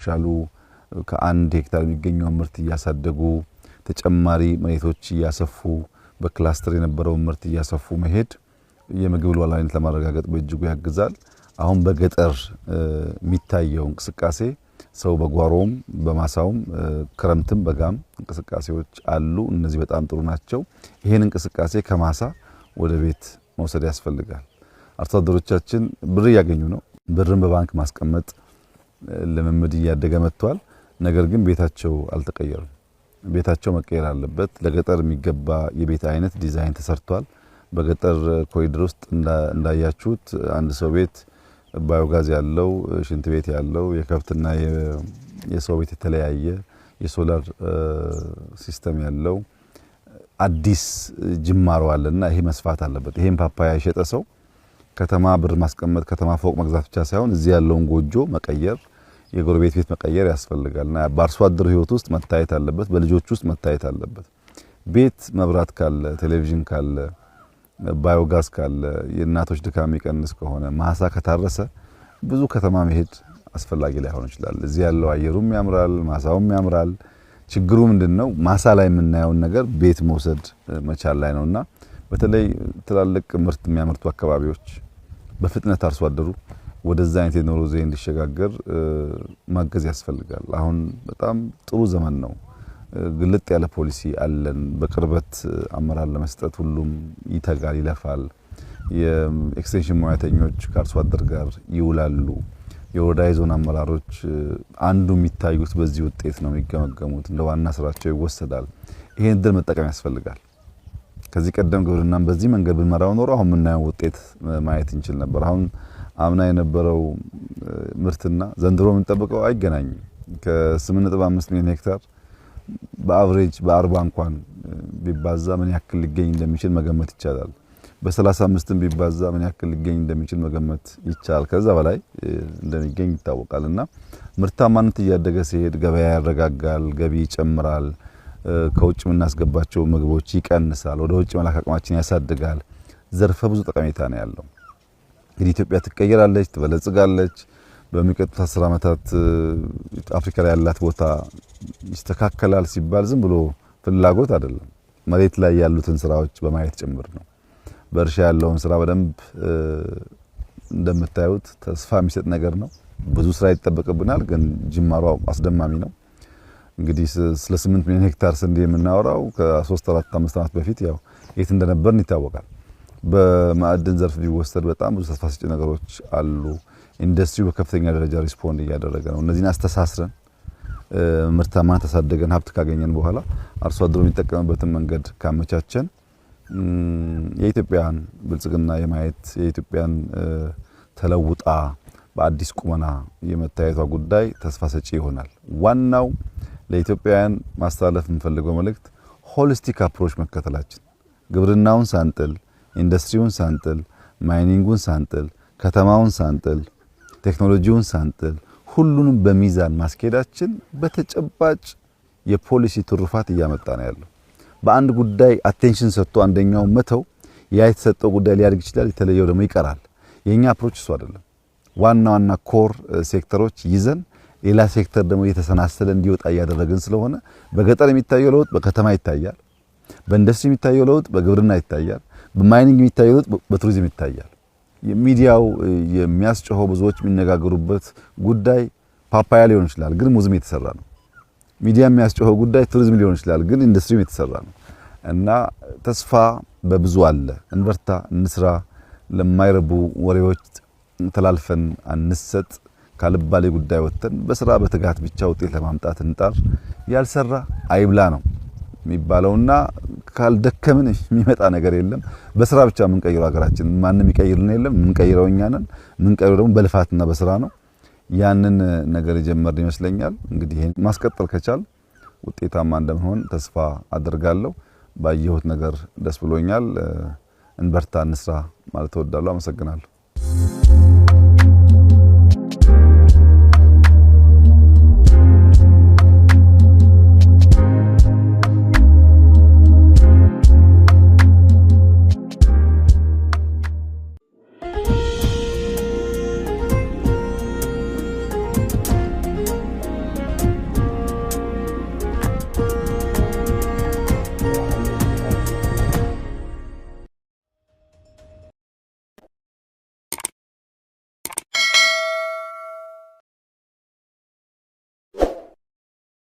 እያሻሻሉ ከአንድ ሄክታር የሚገኘው ምርት እያሳደጉ ተጨማሪ መሬቶች እያሰፉ በክላስተር የነበረው ምርት እያሰፉ መሄድ የምግብ ሉዓላዊነት ለማረጋገጥ በእጅጉ ያግዛል። አሁን በገጠር የሚታየው እንቅስቃሴ ሰው በጓሮም በማሳውም ክረምትም በጋም እንቅስቃሴዎች አሉ። እነዚህ በጣም ጥሩ ናቸው። ይሄን እንቅስቃሴ ከማሳ ወደ ቤት መውሰድ ያስፈልጋል። አርሶ አደሮቻችን ብር ያገኙ ነው። ብርን በባንክ ማስቀመጥ ለመምድ እያደገ መጥቷል። ነገር ግን ቤታቸው አልተቀየረም። ቤታቸው መቀየር አለበት። ለገጠር የሚገባ የቤት አይነት ዲዛይን ተሰርቷል። በገጠር ኮሪደር ውስጥ እንዳያችሁት አንድ ሰው ቤት ባዮጋዝ ያለው ሽንት ቤት ያለው የከብትና የሰው ቤት የተለያየ የሶላር ሲስተም ያለው አዲስ ጅማሮ አለና ይሄ መስፋት አለበት። ይሄን ፓፓያ የሸጠ ሰው ከተማ ብር ማስቀመጥ ከተማ ፎቅ መግዛት ብቻ ሳይሆን እዚህ ያለውን ጎጆ መቀየር የጎረቤት ቤት መቀየር ያስፈልጋልና በአርሶ አደሩ ህይወት ውስጥ መታየት አለበት። በልጆች ውስጥ መታየት አለበት። ቤት መብራት ካለ ቴሌቪዥን ካለ ባዮጋዝ ካለ የእናቶች ድካም ይቀንስ ከሆነ ማሳ ከታረሰ ብዙ ከተማ መሄድ አስፈላጊ ላይሆን ይችላል። እዚህ ያለው አየሩም ያምራል፣ ማሳውም ያምራል። ችግሩ ምንድነው? ማሳ ላይ የምናየውን ነገር ቤት መውሰድ መቻል ላይ ነውና በተለይ ትላልቅ ምርት የሚያመርቱ አካባቢዎች በፍጥነት አርሶ አደሩ ወደዛ አይነት የኑሮ ዘይቤ እንዲሸጋገር ማገዝ ያስፈልጋል። አሁን በጣም ጥሩ ዘመን ነው። ግልጥ ያለ ፖሊሲ አለን። በቅርበት አመራር ለመስጠት ሁሉም ይተጋል፣ ይለፋል። የኤክስቴንሽን ሙያተኞች ከአርሶ አደር ጋር ይውላሉ። የወረዳ ዞን አመራሮች አንዱ የሚታዩት በዚህ ውጤት ነው የሚገመገሙት። እንደ ዋና ስራቸው ይወሰዳል። ይሄን እድል መጠቀም ያስፈልጋል። ከዚህ ቀደም ግብርናን በዚህ መንገድ ብንመራው ኖሮ አሁን የምናየው ውጤት ማየት እንችል ነበር። አሁን አምና የነበረው ምርትና ዘንድሮ የምንጠብቀው አይገናኝም። ከ8.5 ሚሊዮን ሄክታር በአቨሬጅ በ40 እንኳን ቢባዛ ምን ያክል ሊገኝ እንደሚችል መገመት ይቻላል። በ35 ቢባዛ ምን ያክል ሊገኝ እንደሚችል መገመት ይቻላል። ከዛ በላይ እንደሚገኝ ይታወቃልና ምርታማነት እያደገ ሲሄድ ገበያ ያረጋጋል፣ ገቢ ይጨምራል፣ ከውጭ የምናስገባቸው ምግቦች ይቀንሳል፣ ወደ ውጭ መላክ አቅማችን ያሳድጋል። ዘርፈ ብዙ ጠቀሜታ ነው ያለው። እንግዲህ ኢትዮጵያ ትቀየራለች፣ ትበለጽጋለች። በሚቀጥሉት 10 ዓመታት አፍሪካ ላይ ያላት ቦታ ይስተካከላል ሲባል ዝም ብሎ ፍላጎት አይደለም። መሬት ላይ ያሉትን ስራዎች በማየት ጭምር ነው። በእርሻ ያለውን ስራ በደንብ እንደምታዩት ተስፋ የሚሰጥ ነገር ነው። ብዙ ስራ ይጠበቅብናል፣ ግን ጅማሮ አስደማሚ ነው። እንግዲህ ስለ 8 ሚሊዮን ሄክታር ስንዴ የምናወራው ከ3 4 5 ዓመት በፊት ያው የት እንደነበርን ይታወቃል። በማዕድን ዘርፍ ቢወሰድ በጣም ብዙ ተስፋ ሰጪ ነገሮች አሉ። ኢንዱስትሪው በከፍተኛ ደረጃ ሪስፖንድ እያደረገ ነው። እነዚህን አስተሳስረን ምርታማነት ተሳደገን ሀብት ካገኘን በኋላ አርሶ አደሩ የሚጠቀምበትን መንገድ ካመቻቸን የኢትዮጵያን ብልጽግና የማየት የኢትዮጵያን ተለውጣ በአዲስ ቁመና የመታየቷ ጉዳይ ተስፋ ሰጪ ይሆናል። ዋናው ለኢትዮጵያውያን ማስተላለፍ የምንፈልገው መልእክት ሆሊስቲክ አፕሮች መከተላችን፣ ግብርናውን ሳንጥል፣ ኢንዱስትሪውን ሳንጥል፣ ማይኒንጉን ሳንጥል፣ ከተማውን ሳንጥል፣ ቴክኖሎጂውን ሳንጥል ሁሉንም በሚዛን ማስኬዳችን በተጨባጭ የፖሊሲ ትሩፋት እያመጣ ነው ያለው። በአንድ ጉዳይ አቴንሽን ሰጥቶ አንደኛው መተው ያ የተሰጠው ጉዳይ ሊያድግ ይችላል፣ የተለየው ደግሞ ይቀራል። የኛ አፕሮች እሱ አይደለም። ዋና ኮር ሴክተሮች ይዘን ሌላ ሴክተር ደግሞ እየተሰናሰለ እንዲወጣ እያደረግን ስለሆነ በገጠር የሚታየው ለውጥ በከተማ ይታያል፣ በኢንዱስትሪ የሚታየው ለውጥ በግብርና ይታያል፣ በማይኒንግ የሚታየው ለውጥ በቱሪዝም ይታያል። የሚዲያው የሚያስጨሆ ብዙዎች የሚነጋገሩበት ጉዳይ ፓፓያ ሊሆን ይችላል፣ ግን ሙዝም የተሰራ ነው። ሚዲያ የሚያስጨሆ ጉዳይ ቱሪዝም ሊሆን ይችላል፣ ግን ኢንዱስትሪም የተሰራ ነው። እና ተስፋ በብዙ አለ። እንበርታ፣ እንስራ። ለማይረቡ ወሬዎች ተላልፈን አንሰጥ። ካልባሌ ጉዳይ ወጥተን በስራ በትጋት ብቻ ውጤት ለማምጣት እንጣር። ያልሰራ አይብላ ነው የሚባለውና ካልደከምን የሚመጣ ነገር የለም። በስራ ብቻ የምንቀይረው ሀገራችን ማንንም ይቀይርልን የለም። የምንቀይረው እኛ ነን። የምንቀይረው ደግሞ በልፋትና በስራ ነው። ያንን ነገር የጀመርን ይመስለኛል። እንግዲህ ይሄን ማስቀጠል ከቻል ውጤታማ እንደምንሆን ተስፋ አደርጋለሁ። ባየሁት ነገር ደስ ብሎኛል። እንበርታ፣ እንስራ ማለት እወዳለሁ። አመሰግናለሁ።